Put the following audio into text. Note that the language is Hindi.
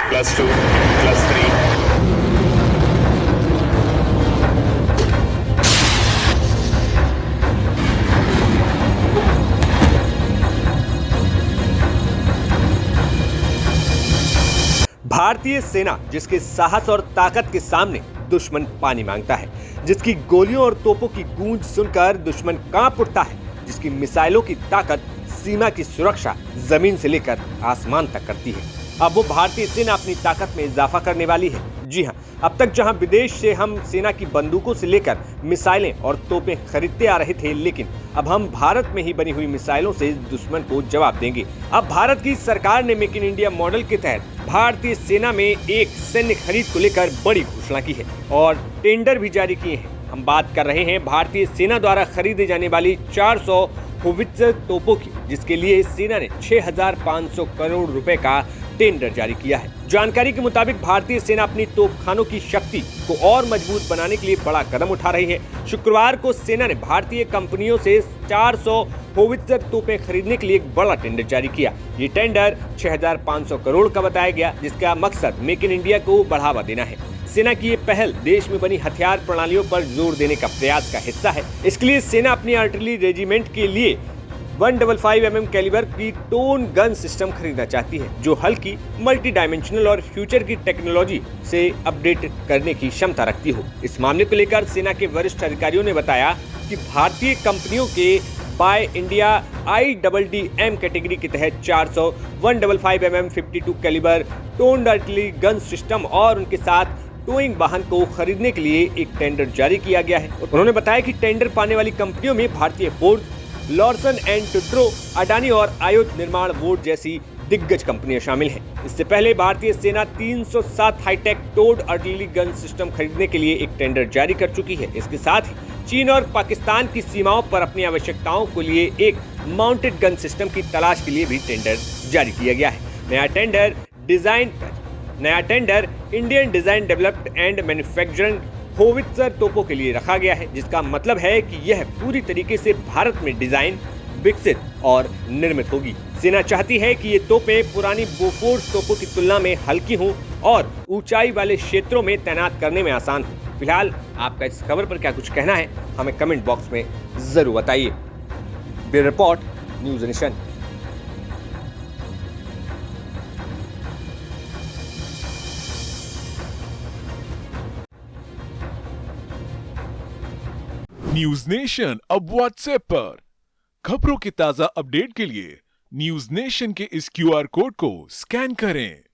+2, +3. भारतीय सेना जिसके साहस और ताकत के सामने दुश्मन पानी मांगता है, जिसकी गोलियों और तोपों की गूंज सुनकर दुश्मन कांप उठता है, जिसकी मिसाइलों की ताकत सीमा की सुरक्षा जमीन से लेकर आसमान तक करती है। अब वो भारतीय सेना अपनी ताकत में इजाफा करने वाली है। जी हां, अब तक जहां विदेश से हम सेना की बंदूकों से लेकर मिसाइलें और तोपें खरीदते आ रहे थे, लेकिन अब हम भारत में ही बनी हुई मिसाइलों से दुश्मन को जवाब देंगे। अब भारत की सरकार ने मेक इन इंडिया मॉडल के तहत भारतीय सेना में एक सैन्य खरीद को लेकर बड़ी घोषणा की है और टेंडर भी जारी किए हैं। हम बात कर रहे हैं भारतीय सेना द्वारा खरीदे जाने वाली 400 होवित्जर तोपों की, जिसके लिए सेना ने 6,500 करोड़ रुपए का टेंडर जारी किया है। जानकारी के मुताबिक भारतीय सेना अपनी तोपखानों की शक्ति को और मजबूत बनाने के लिए बड़ा कदम उठा रही है। शुक्रवार को सेना ने भारतीय कंपनियों से 400 होवित्जर तोपें खरीदने के लिए एक बड़ा टेंडर जारी किया। ये टेंडर 6,500 करोड़ का बताया गया, जिसका मकसद मेक इन इंडिया को बढ़ावा देना है। सेना की ये पहल देश में बनी हथियार प्रणालियों पर जोर देने का प्रयास का हिस्सा है। इसके लिए सेना अपनी आर्टिलरी रेजिमेंट के लिए 155 mm कैलिबर की टोन गन सिस्टम खरीदना चाहती है, जो हल्की, मल्टी डायमेंशनल और फ्यूचर की टेक्नोलॉजी से अपडेट करने की क्षमता रखती हो। इस मामले को लेकर सेना के वरिष्ठ अधिकारियों ने बताया कि भारतीय कंपनियों के बाय इंडिया IDDM कैटेगरी के तहत 400 155 mm 52 calibre towed artillery gun system और उनके साथ टोइंग वाहन को खरीदने के लिए एक टेंडर जारी किया गया है। उन्होंने बताया कि टेंडर पाने वाली कंपनियों में भारतीय फोर्स, लॉर्सन एंड टुड्रो, अडानी और आयुध निर्माण बोर्ड जैसी दिग्गज कंपनियां शामिल हैं। इससे पहले भारतीय सेना 307 high tech towed artillery gun system खरीदने के लिए एक टेंडर जारी कर चुकी है। इसके साथ ही चीन और पाकिस्तान की सीमाओं पर अपनी आवश्यकताओं के लिए एक माउंटेड गन सिस्टम की तलाश के लिए भी टेंडर जारी किया गया है। नया tender Indian design developed and manufactured howitzer तोपों के लिए रखा गया है, जिसका मतलब है कि यह पूरी तरीके से भारत में डिजाइन, विकसित और निर्मित होगी। सेना चाहती है कि ये तोपें पुरानी बोफोर्स तोपों की तुलना में हल्की हों और ऊंचाई वाले क्षेत्रों में तैनात करने में आसान हो। फिलहाल आपका इस खबर पर क्या कुछ कहना है, हमें कमेंट बॉक्स में जरूर बताइए। Bureau report, news nation. News nation अब व्हाट्सएप पर खबरों के ताजा अपडेट के लिए न्यूज नेशन के इस QR कोड को स्कैन करें।